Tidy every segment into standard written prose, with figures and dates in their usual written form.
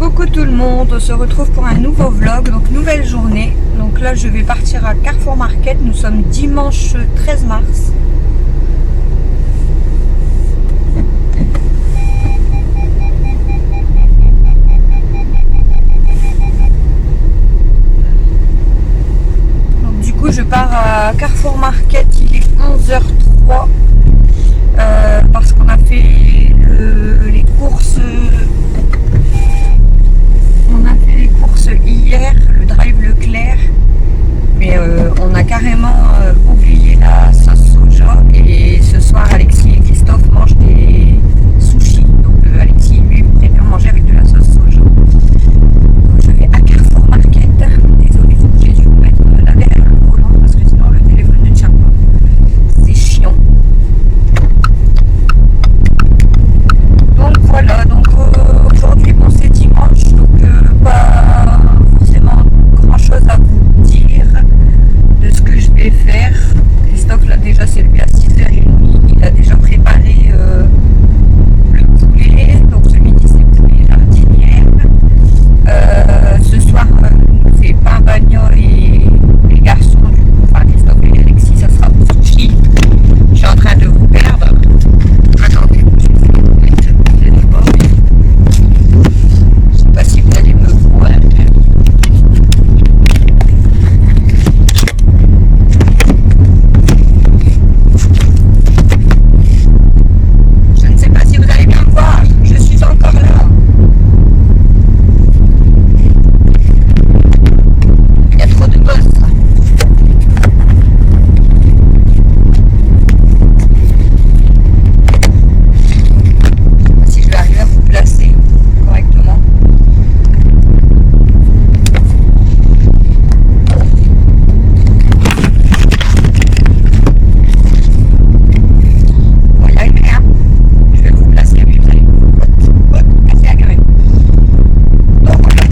Coucou tout le monde, on se retrouve pour un nouveau vlog, donc nouvelle journée. Donc là je vais partir à Carrefour Market, nous sommes dimanche 13 mars. Donc du coup je pars à Carrefour Market, il est 11h03 parce qu'on a fait les courses. On a fait les courses hier, le drive Leclerc, mais on a carrément oublié la sauce soja. Et ce soir, Alexis et Christophe mangent des sushis. Donc Alexis, lui, préfère manger avec de la sauce soja. Donc, je vais à Carrefour Market. Désolée, j'ai dû vous mettre là derrière le volant parce que sinon le téléphone ne tient pas. C'est chiant. Donc voilà, donc aujourd'hui, bon, c'est dimanche, donc pas forcément grand chose à vous dire de ce que je vais faire. Christophe là déjà c'est lui à 6h30, il a déjà préparé le poulet, donc ce midi c'est poulet jardinière. Ce soir on fait pain bagnole et les garçons du coup, enfin Christophe et Alexis, ça sera au sushi. Je suis en train de vous perdre. Attendez, je vais d'abord. Je sais pas si vous allez me voir. Je ne sais pas si vous allez bien me voir. Je suis encore là. Il y a trop de gosses. Si je vais arriver à vous placer correctement. Voilà, hein. Je vais vous placer, puis vous allez vous passer à carré. Donc voilà.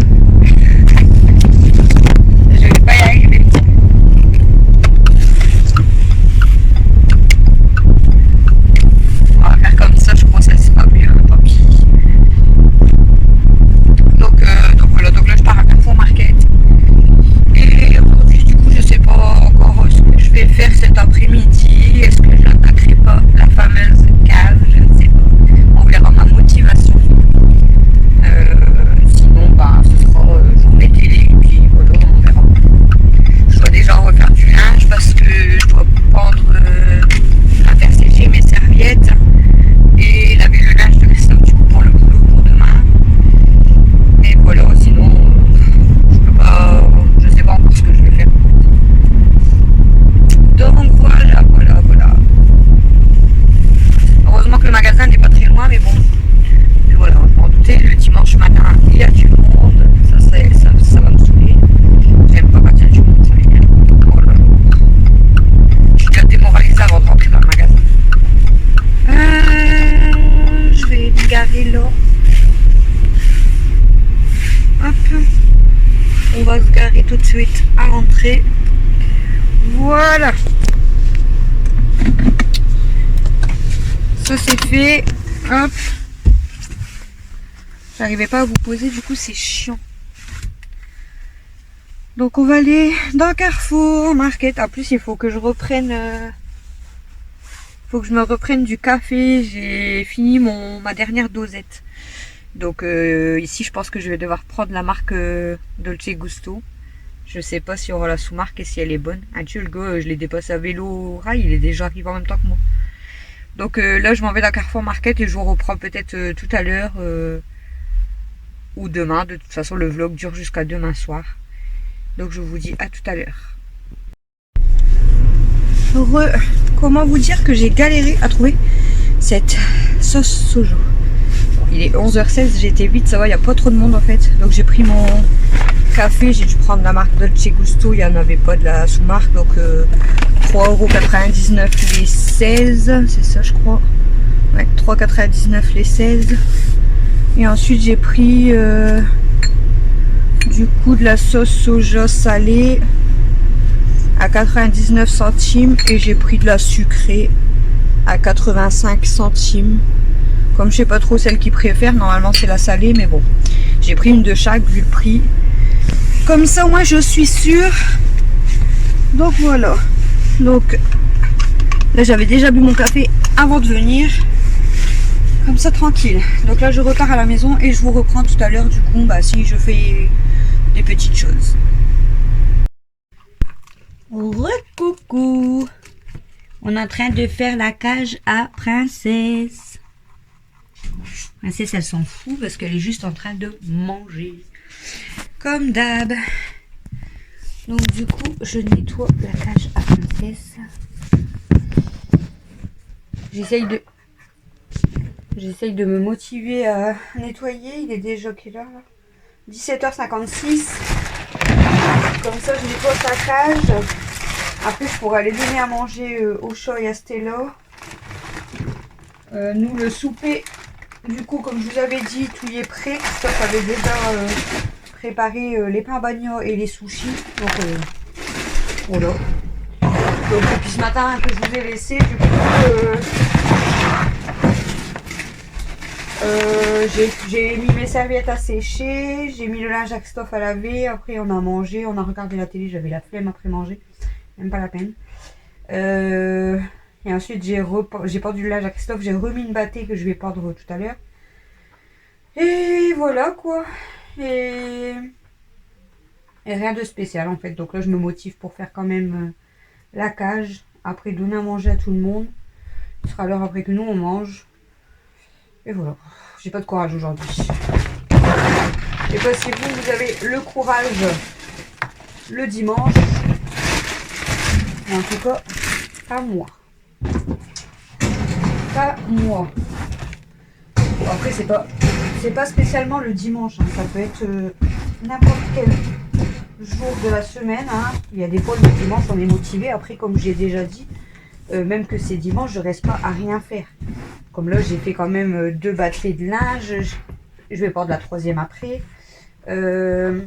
Je vais pas y arriver. On va faire comme ça, je crois que ça sera mieux, tant pis. Donc voilà, donc là je pars à Carrefour Market. Et aujourd'hui du coup je sais pas encore ce que je vais faire cet après-midi. Est-ce que je n'attaquerai pas la fameuse cave? Je ne sais pas. On verra ma motivation. Sinon bah ce sera journée télé, puis voilà, on verra. Je dois déjà refaire du linge parce que je dois prendre à faire sécher mes serviettes et laver le linge de Christophe du coup pour le boulot pour demain. Et voilà, sinon je peux pas, je sais pas encore ce que je vais faire. Donc voilà. Heureusement que le magasin n'est pas très loin, mais bon. Et voilà, je m'en doutais, le dimanche matin il y a du monde, ça va me saouler. J'aime pas quand il y a du monde, ça m'énerve. Voilà. Je suis déjà démoralisée avant de rentrer dans le magasin. Je vais me garer là. Hop. On va se garer tout de suite à l'entrée. Voilà. Ça c'est fait. Hop. J'arrivais pas à vous poser, du coup c'est chiant. Donc on va aller dans Carrefour Market. En plus il faut que je reprenne. Faut que je me reprenne du café. J'ai fini ma dernière dosette. Donc ici je pense que je vais devoir prendre la marque Dolce Gusto. Je sais pas s'il y aura la sous-marque et si elle est bonne. Adieu le gars, je l'ai dépassé à vélo rail, il est déjà arrivé en même temps que moi. Donc là je m'en vais dans Carrefour Market et je vous reprends peut-être tout à l'heure ou demain. De toute façon le vlog dure jusqu'à demain soir. Donc je vous dis à tout à l'heure. Comment vous dire que j'ai galéré à trouver cette sauce soja. Il est 11h16, j'ai été vite, ça va, il n'y a pas trop de monde en fait. Donc j'ai pris mon café, j'ai dû prendre la marque Dolce Gusto, il n'y en avait pas de la sous-marque. Donc 3,99€ les 16, c'est ça je crois. Ouais, 3,99€ les 16. Et ensuite j'ai pris du coup de la sauce soja salée à 99 centimes et j'ai pris de la sucrée à 85 centimes. Comme je sais pas trop celle qui préfère, normalement c'est la salée, mais bon. J'ai pris une de chaque vu le prix. Comme ça, moi je suis sûre. Donc voilà. Donc là j'avais déjà bu mon café avant de venir. Comme ça tranquille. Donc là je repars à la maison et je vous reprends tout à l'heure du coup bah, si je fais des petites choses. Coucou. On est en train de faire la cage à Princesse. Princesse elle s'en fout parce qu'elle est juste en train de manger. Comme d'hab. Donc du coup je nettoie la cage à Princesse. J'essaye de me motiver à nettoyer. Il est déjà quelle heure là 17h56. Comme ça je nettoie sa cage. Après je pourrais aller donner à manger au chat et à Stella. Nous le souper, du coup comme je vous avais dit, tout y est prêt. Christophe avait déjà préparé les pains bagnats et les sushis. Donc voilà. Donc depuis ce matin que je vous ai laissé, du coup j'ai mis mes serviettes à sécher, j'ai mis le linge à Christophe à laver, après on a mangé, on a regardé la télé, j'avais la flemme après manger, même pas la peine. Et ensuite j'ai pendu le linge à Christophe, j'ai remis une bâtée que je vais pendre tout à l'heure. Et voilà quoi. Et rien de spécial en fait, donc là je me motive pour faire quand même la cage, après donner à manger à tout le monde. Ce sera l'heure après que nous on mange. Et voilà, j'ai pas de courage aujourd'hui. Je sais pas si vous avez le courage le dimanche. Mais en tout cas, pas moi. Pas moi. Bon, après, c'est pas spécialement le dimanche. Hein. Ça peut être n'importe quel jour de la semaine. Hein. Il y a des fois, le dimanche, on est motivé. Après, comme j'ai déjà dit, même que c'est dimanche, je reste pas à rien faire. Comme là, j'ai fait quand même 2 batteries de linge. Je vais prendre la 3e après. Je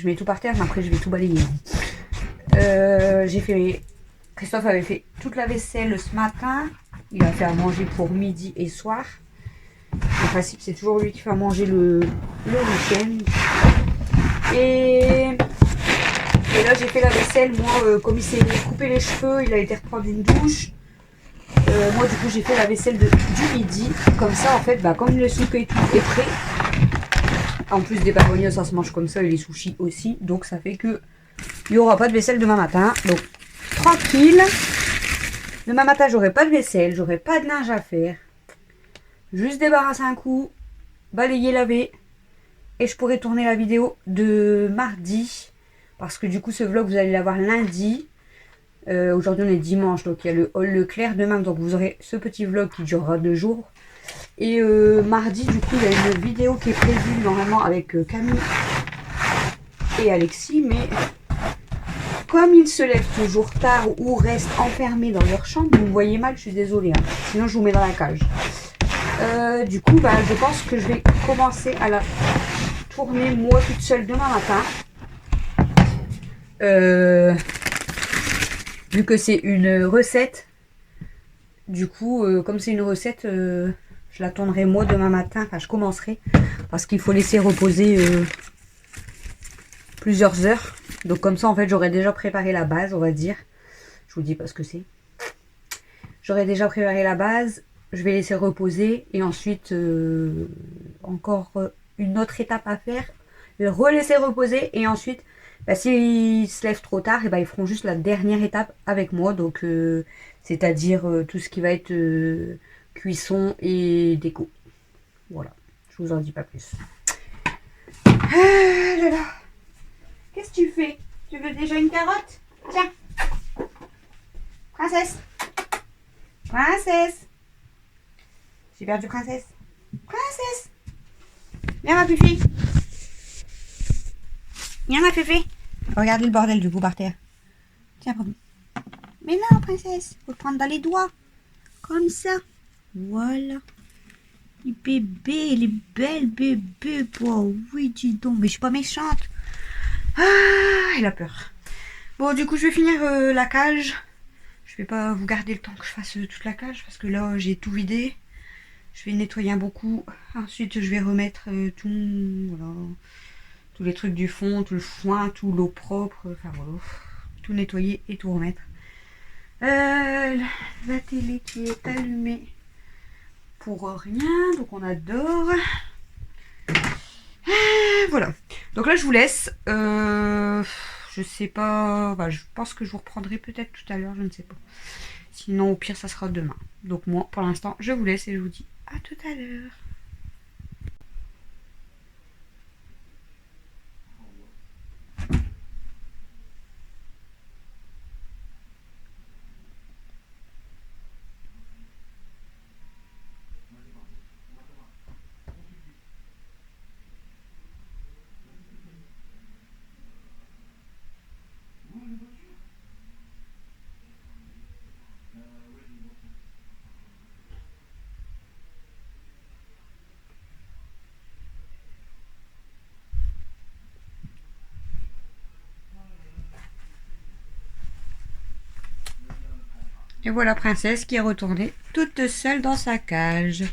mets tout par terre, mais après, je vais tout balayer. Christophe avait fait toute la vaisselle ce matin. Il a fait à manger pour midi et soir. En principe, c'est toujours lui qui fait à manger le week-end. Et là, j'ai fait la vaisselle. Moi, comme il s'est coupé les cheveux, il a été reprendre une douche. Moi, du coup, j'ai fait la vaisselle du midi. Comme ça, en fait, bah, comme le soupe et tout est prêt. En plus des pavonias, ça se mange comme ça et les sushis aussi. Donc, ça fait que il n'y aura pas de vaisselle demain matin. Donc, tranquille. Demain matin, j'aurai pas de vaisselle, j'aurai pas de linge à faire. Juste débarrasser un coup, balayer, laver. Et je pourrai tourner la vidéo de mardi. Parce que du coup, ce vlog, vous allez l'avoir lundi. Aujourd'hui, on est dimanche, donc il y a le haul Leclerc demain. Donc, vous aurez ce petit vlog qui durera 2 jours. Et mardi, du coup, il y a une vidéo qui est prévue normalement avec Camille et Alexis. Mais comme ils se lèvent toujours tard ou restent enfermés dans leur chambre, vous me voyez mal, je suis désolée. Hein. Sinon, je vous mets dans la cage. Du coup, bah, je pense que je vais commencer à la tourner moi toute seule demain matin. Vu que c'est une recette, du coup, comme c'est une recette, je la tournerai moi demain matin. Enfin, je commencerai parce qu'il faut laisser reposer plusieurs heures. Donc comme ça, en fait, j'aurais déjà préparé la base, on va dire. Je vous dis pas ce que c'est. J'aurais déjà préparé la base. Je vais laisser reposer. Et ensuite, encore une autre étape à faire. Je vais relaisser reposer. Et ensuite, bah, s'ils se lèvent trop tard, et bah, ils feront juste la dernière étape avec moi. Donc, c'est-à-dire tout ce qui va être cuisson et déco. Voilà. Je vous en dis pas plus. Ah là là. Qu'est-ce que tu fais? Tu veux déjà une carotte? Tiens. Princesse. Princesse. J'ai perdu Princesse. Princesse. Viens ma Pufi. Viens ma Pufi. Regardez le bordel du coup par terre. Tiens, prends. Mais non Princesse. Faut le prendre dans les doigts. Comme ça. Voilà. Les bébés, les belles bébés. Oh, oui, dis donc. Mais je suis pas méchante. Ah, elle a peur. Bon, du coup, je vais finir la cage. Je vais pas vous garder le temps que je fasse toute la cage parce que là, j'ai tout vidé. Je vais nettoyer un bon coup. Ensuite, je vais remettre voilà, tous les trucs du fond, tout le foin, tout l'eau propre. Enfin voilà, tout nettoyer et tout remettre. La télé qui est allumée pour rien, donc on adore. Voilà. Donc là, je vous laisse. Je sais pas. Bah, je pense que je vous reprendrai peut-être tout à l'heure, je ne sais pas. Sinon, au pire, ça sera demain. Donc moi, pour l'instant, je vous laisse et je vous dis à tout à l'heure. Et voilà Princesse qui est retournée toute seule dans sa cage.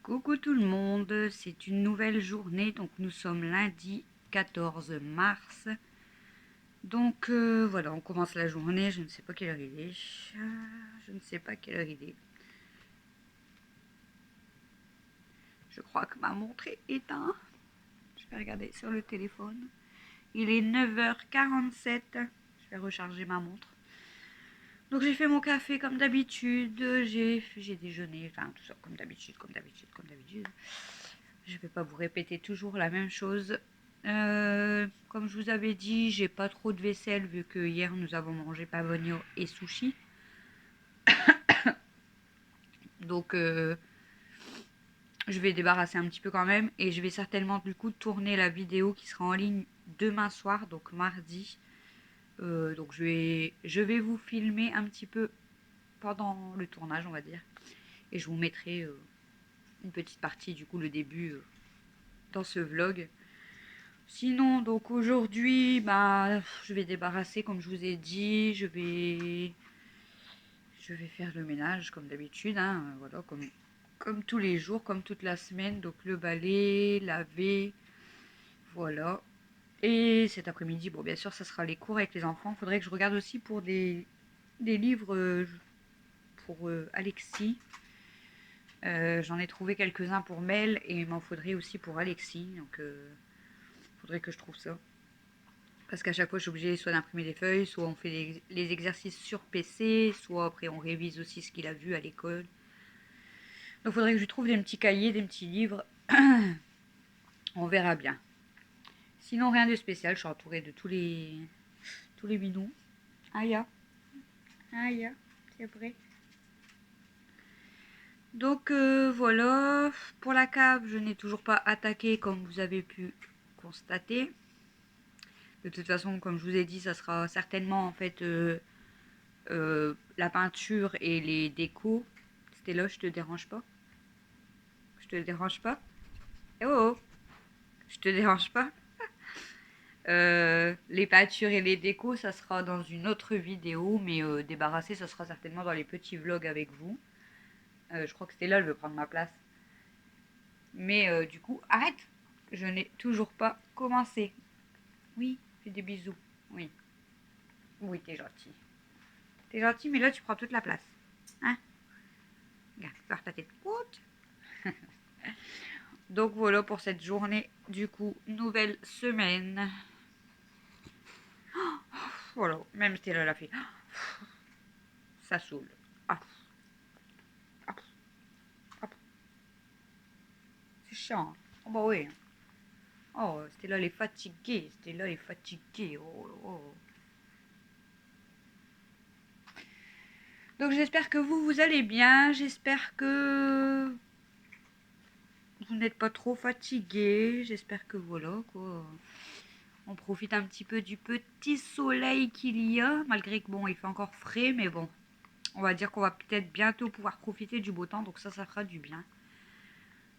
Coucou tout le monde, c'est une nouvelle journée, donc nous sommes lundi 14 mars. Donc voilà, on commence la journée, je ne sais pas quelle heure il est. Je ne sais pas quelle heure il est. Je crois que ma montre est éteinte. Je vais regarder sur le téléphone. Il est 9h47. Je vais recharger ma montre. Donc j'ai fait mon café comme d'habitude. J'ai déjeuné, enfin tout ça comme d'habitude, comme d'habitude, comme d'habitude. Je ne vais pas vous répéter toujours la même chose. Comme je vous avais dit, j'ai pas trop de vaisselle vu que hier nous avons mangé pavonio et sushi. Donc je vais débarrasser un petit peu quand même et je vais certainement du coup tourner la vidéo qui sera en ligne demain soir, donc mardi. Donc je vais vous filmer un petit peu pendant le tournage, on va dire, et je vous mettrai une petite partie du coup, le début dans ce vlog. Sinon, donc aujourd'hui, bah, je vais débarrasser comme je vous ai dit, je vais faire le ménage comme d'habitude, hein, voilà, comme tous les jours, comme toute la semaine. Donc le balai, laver, voilà. Et cet après-midi, bon, bien sûr, ça sera les cours avec les enfants. Il faudrait que je regarde aussi pour des livres pour Alexis. J'en ai trouvé quelques-uns pour Mel et il m'en faudrait aussi pour Alexis. Donc, il faudrait que je trouve ça. Parce qu'à chaque fois, je suis obligée soit d'imprimer des feuilles, soit on fait les exercices sur PC, soit après on révise aussi ce qu'il a vu à l'école. Donc, il faudrait que je trouve des petits cahiers, des petits livres. On verra bien. Sinon, rien de spécial. Je suis entourée de tous les minous. Aya. Aya, c'est vrai. Donc voilà, pour la cave, je n'ai toujours pas attaqué comme vous avez pu constater. De toute façon, comme je vous ai dit, ça sera certainement en fait la peinture et les décos. Stella, je te dérange pas? Je te dérange pas? Eh oh, je te dérange pas? Les peintures et les décos, ça sera dans une autre vidéo, mais débarrasser, ça sera certainement dans les petits vlogs avec vous. Je crois que Stella, elle veut prendre ma place. Mais du coup, arrête! Je n'ai toujours pas commencé. Oui, fais des bisous. Oui. Oui, t'es gentil. T'es gentil, mais là, tu prends toute la place. Hein? Regarde, faire ta tête courte. Donc voilà pour cette journée. Du coup, nouvelle semaine. Voilà, même Stella l'a fait. Ça saoule. Ah, ah, ah. C'est chiant. Hein. Oh bah oui. Oh, Stella, elle est fatiguée. Stella est fatiguée. Oh, oh. Donc j'espère que vous allez bien. J'espère que vous n'êtes pas trop fatigué. J'espère que voilà quoi. On profite un petit peu du petit soleil qu'il y a, malgré que bon, il fait encore frais, mais bon, on va dire qu'on va peut-être bientôt pouvoir profiter du beau temps, donc ça fera du bien.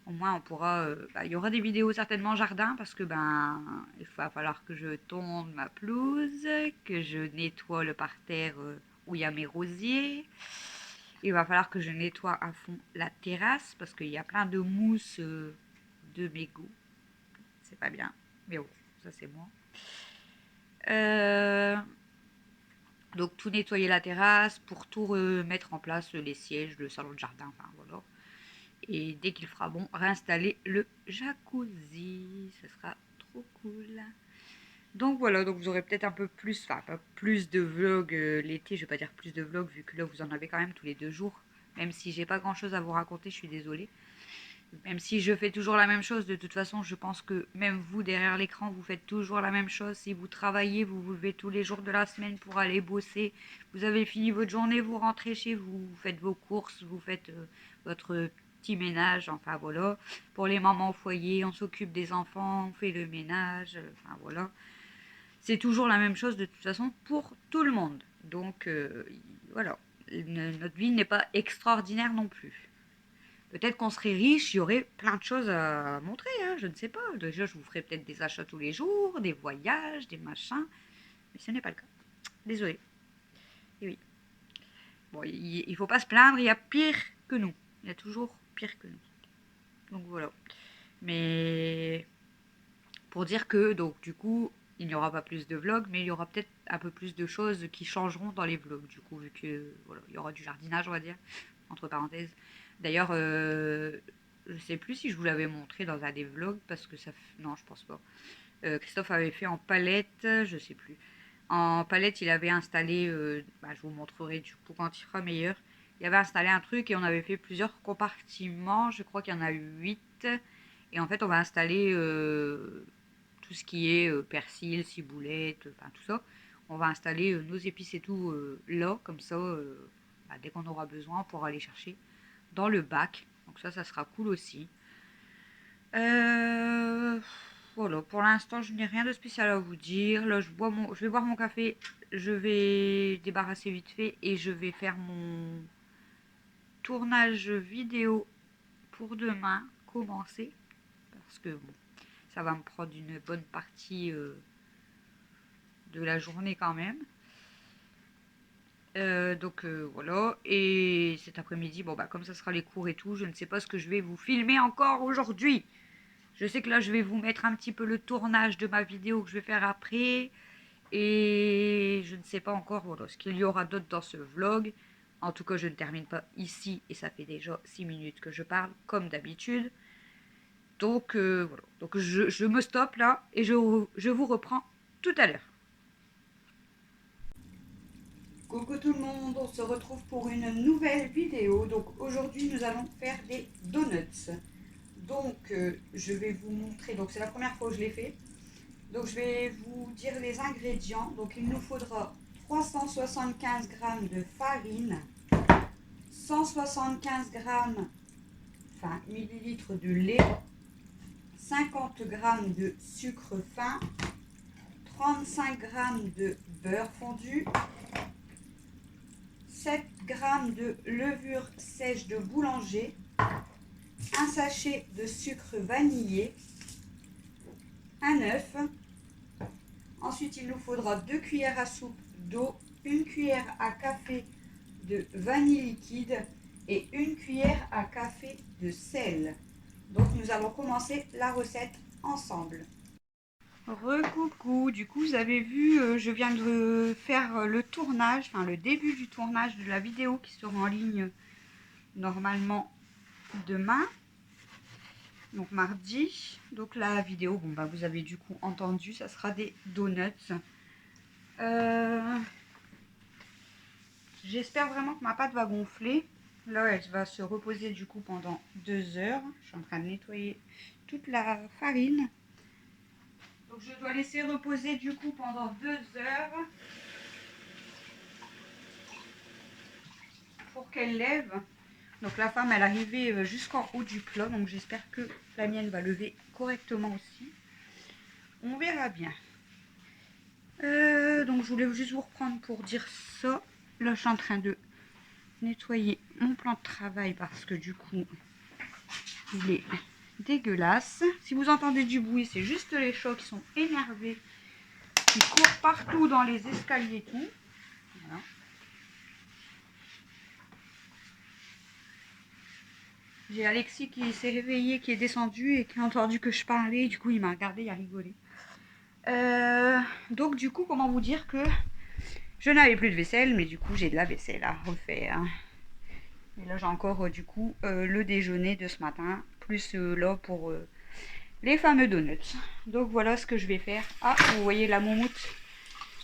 Au moins, on pourra, il y aura des vidéos certainement jardin, parce que ben, il va falloir que je tonde ma pelouse, que je nettoie le parterre où il y a mes rosiers. Il va falloir que je nettoie à fond la terrasse, parce qu'il y a plein de mousse de mégots. C'est pas bien, mais bon, ça c'est moi. Donc tout nettoyer la terrasse pour tout remettre en place, les sièges, le salon de jardin, enfin voilà. Et dès qu'il fera bon, réinstaller le jacuzzi. Ce sera trop cool. Donc voilà, donc vous aurez peut-être un peu plus, enfin pas plus de vlogs l'été, je vais pas dire plus de vlogs vu que là vous en avez quand même tous les 2 jours. Même si j'ai pas grand chose à vous raconter, je suis désolée. Même si je fais toujours la même chose, de toute façon, je pense que même vous, derrière l'écran, vous faites toujours la même chose. Si vous travaillez, vous vous levez tous les jours de la semaine pour aller bosser. Vous avez fini votre journée, vous rentrez chez vous, vous faites vos courses, vous faites votre petit ménage, enfin voilà. Pour les mamans au foyer, on s'occupe des enfants, on fait le ménage, enfin voilà. C'est toujours la même chose de toute façon pour tout le monde. Donc voilà, notre vie n'est pas extraordinaire non plus. Peut-être qu'on serait riche, il y aurait plein de choses à montrer, hein, je ne sais pas. Déjà, je vous ferai peut-être des achats tous les jours, des voyages, des machins. Mais ce n'est pas le cas. Désolée. Et oui. Bon, il ne faut pas se plaindre, il y a pire que nous. Il y a toujours pire que nous. Donc voilà. Mais pour dire que, donc du coup, il n'y aura pas plus de vlogs, mais il y aura peut-être un peu plus de choses qui changeront dans les vlogs, du coup, vu que, voilà, il y aura du jardinage, on va dire, entre parenthèses. D'ailleurs, je sais plus si je vous l'avais montré dans un des vlogs, parce que ça... Non, je pense pas. Christophe avait fait en palette, je sais plus. En palette, il avait installé, je vous montrerai du coup quand il sera meilleur. Il avait installé un truc et on avait fait plusieurs compartiments, je crois qu'il y en a eu 8. Et en fait, on va installer tout ce qui est persil, ciboulette, enfin tout ça. On va installer nos épices et tout là, comme ça, dès qu'on aura besoin, on pourra aller chercher dans le bac. Donc ça sera cool aussi. Voilà, pour l'instant, je n'ai rien de spécial à vous dire. Là, je vais boire mon café, je vais débarrasser vite fait et je vais faire mon tournage vidéo pour demain, commencer. Parce que bon, ça va me prendre une bonne partie de la journée quand même. Donc voilà, et cet après-midi, bon bah comme ça sera les cours et tout, je ne sais pas ce que je vais vous filmer encore aujourd'hui. Je sais que là je vais vous mettre un petit peu le tournage de ma vidéo que je vais faire après, et je ne sais pas encore voilà, ce qu'il y aura d'autre dans ce vlog. En tout cas, je ne termine pas ici, et ça fait déjà 6 minutes que je parle, comme d'habitude. Donc voilà, donc je me stoppe là, et je vous reprends tout à l'heure. Coucou tout le monde, on se retrouve pour une nouvelle vidéo. Donc aujourd'hui nous allons faire des donuts. Donc je vais vous montrer, donc c'est la première fois que je l'ai fait. Donc je vais vous dire les ingrédients. Donc il nous faudra 375 g de farine, 175 g, enfin millilitres de lait, 50 g de sucre fin, 35 g de beurre fondu, 7 g de levure sèche de boulanger, un sachet de sucre vanillé, un œuf. Ensuite, il nous faudra 2 cuillères à soupe d'eau, 1 cuillère à café de vanille liquide et 1 cuillère à café de sel. Donc, nous allons commencer la recette ensemble. Recoucou, du coup vous avez vu, je viens de faire le tournage, enfin le début du tournage de la vidéo qui sera en ligne normalement demain, donc mardi. Donc la vidéo, bon bah vous avez du coup entendu, ça sera des donuts. J'espère vraiment que ma pâte va gonfler. Là elle va se reposer du coup pendant 2 heures. Je suis en train de nettoyer toute la farine. Donc je dois laisser reposer du coup pendant 2 heures pour qu'elle lève. Donc la femme elle arrivait jusqu'en haut du plat, donc j'espère que la mienne va lever correctement aussi. On verra bien. Donc je voulais juste vous reprendre pour dire ça. Là je suis en train de nettoyer mon plan de travail parce que du coup il est dégueulasse. Si vous entendez du bruit, c'est juste les chats qui sont énervés, qui courent partout dans les escaliers et tout. Voilà. J'ai Alexis qui s'est réveillé, qui est descendu et qui a entendu que je parlais. Du coup, il m'a regardé, il a rigolé. Donc, du coup, comment vous dire que je n'avais plus de vaisselle, mais du coup, j'ai de la vaisselle à refaire. Et là, j'ai encore, du coup, le déjeuner de ce matin, plus là pour les fameux donuts. Donc, voilà ce que je vais faire. Ah, vous voyez la moumoute.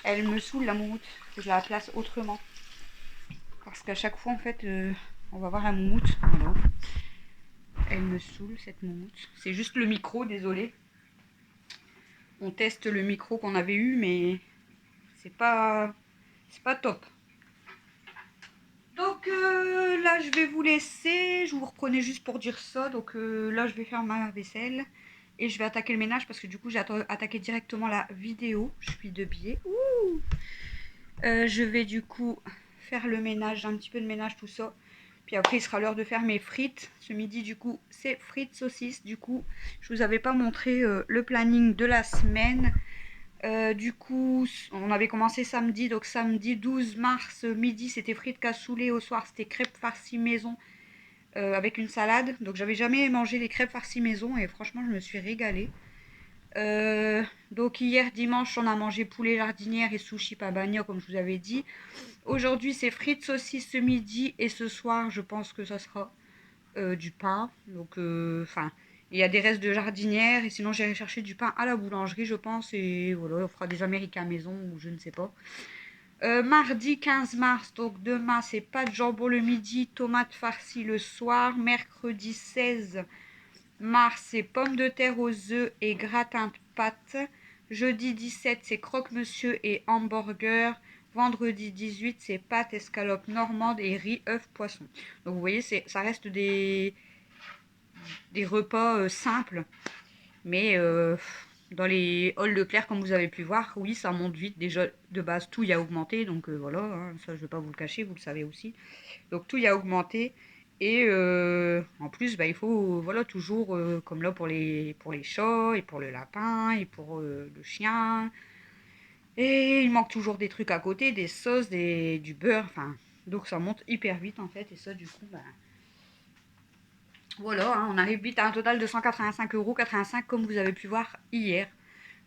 Elle me saoule, la moumoute. Je la place autrement. Parce qu'à chaque fois, en fait, on va voir la moumoute. Voilà. Elle me saoule, cette moumoute. C'est juste le micro, désolé. On teste le micro qu'on avait eu, mais c'est pas top. Donc là, je vais vous laisser. Je vous reprenais juste pour dire ça. Donc là, je vais faire ma vaisselle. Et je vais attaquer le ménage parce que du coup, j'ai attaqué directement la vidéo. Je suis de biais. Je vais du coup faire le ménage, un petit peu de ménage, tout ça. Puis après, il sera l'heure de faire mes frites. Ce midi, du coup, c'est frites saucisses. Du coup, je vous avais pas montré le planning de la semaine. Du coup, on avait commencé samedi. Donc, samedi 12 mars, midi, c'était frites cassoulet. Au soir, c'était crêpes farcies maison avec une salade. Donc, j'avais jamais mangé les crêpes farcies maison. Et franchement, je me suis régalée. Donc hier dimanche on a mangé poulet jardinière et sushi pabagna comme je vous avais dit. Aujourd'hui c'est frites saucisses ce midi et ce soir je pense que ça sera du pain. Donc enfin il y a des restes de jardinière et sinon j'irai chercher du pain à la boulangerie je pense et voilà on fera des américains maison ou je ne sais pas. Mardi 15 mars, donc demain c'est pâte jambon le midi, tomate farcie le soir. Mercredi 16 mars, c'est pommes de terre aux œufs et gratin de pâtes. Jeudi 17, c'est croque-monsieur et hamburger. Vendredi 18, c'est pâtes, escalopes normandes et riz, œufs, poisson. Donc vous voyez, ça reste des repas simples. Mais dans les halls Leclerc, comme vous avez pu voir, oui, ça monte vite. Déjà, de base, tout y a augmenté. Donc voilà, hein, ça, je ne vais pas vous le cacher, vous le savez aussi. Donc tout y a augmenté. Et en plus, bah, il faut, voilà, toujours, comme là pour les chats, et pour le lapin, et pour le chien. Et il manque toujours des trucs à côté, des sauces, du beurre, enfin. Donc ça monte hyper vite en fait. Et ça, du coup, bah, voilà, hein, on arrive vite à un total de 185,85 € comme vous avez pu voir hier.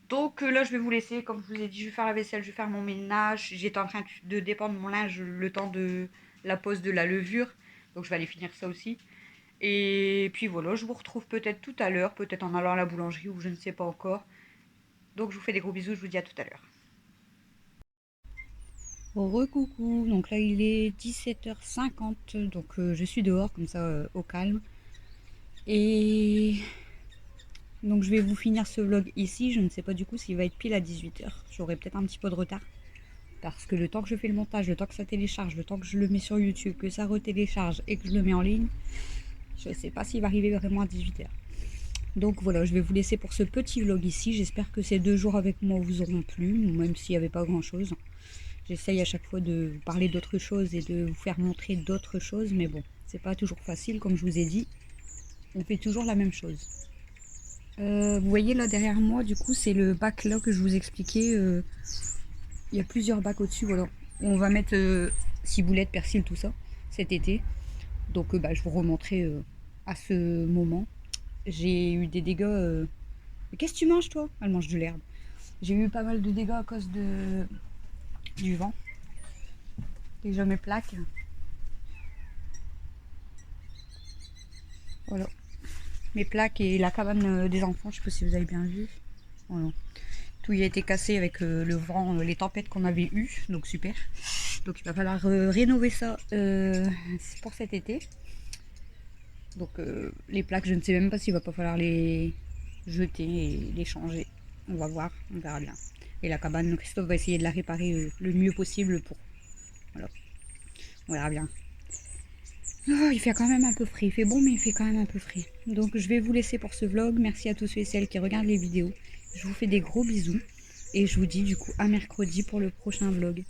Donc là, je vais vous laisser. Comme je vous ai dit, je vais faire la vaisselle, je vais faire mon ménage. J'étais en train de dépendre mon linge le temps de la pose de la levure. Donc je vais aller finir ça aussi. Et puis voilà, je vous retrouve peut-être tout à l'heure, peut-être en allant à la boulangerie ou je ne sais pas encore. Donc je vous fais des gros bisous, je vous dis à tout à l'heure. Recoucou, donc là il est 17h50, donc je suis dehors comme ça au calme. Et donc je vais vous finir ce vlog ici, je ne sais pas du coup s'il va être pile à 18h. J'aurai peut-être un petit peu de retard. Parce que le temps que je fais le montage, le temps que ça télécharge, le temps que je le mets sur YouTube, que ça retélécharge et que je le mets en ligne, je ne sais pas s'il va arriver vraiment à 18h. Donc voilà, je vais vous laisser pour ce petit vlog ici. J'espère que ces 2 jours avec moi vous auront plu, même s'il n'y avait pas grand chose. J'essaye à chaque fois de vous parler d'autres choses et de vous faire montrer d'autres choses, mais bon, c'est pas toujours facile, comme je vous ai dit. On fait toujours la même chose. Vous voyez là derrière moi, du coup, c'est le bac là que je vous expliquais. Il y a plusieurs bacs au-dessus, voilà. On va mettre ciboulette, persil, tout ça, cet été. Donc bah, je vous remontrerai à ce moment. J'ai eu des dégâts. Mais qu'est-ce que tu manges toi? Elle mange de l'herbe. J'ai eu pas mal de dégâts à cause du vent. Déjà mes plaques. Voilà. Mes plaques et la cabane des enfants, je sais pas si vous avez bien vu. Voilà. Tout y a été cassé avec le vent, les tempêtes qu'on avait eues, donc super. Donc il va falloir rénover ça pour cet été. Donc les plaques, je ne sais même pas s'il va pas falloir les jeter et les changer. On va voir, on verra bien. Et la cabane, Christophe va essayer de la réparer le mieux possible pour... Voilà, on verra bien. Oh, il fait quand même un peu frais, il fait bon mais il fait quand même un peu frais. Donc je vais vous laisser pour ce vlog. Merci à tous ceux et celles qui regardent les vidéos. Je vous fais des gros bisous. Et je vous dis du coup à mercredi pour le prochain vlog.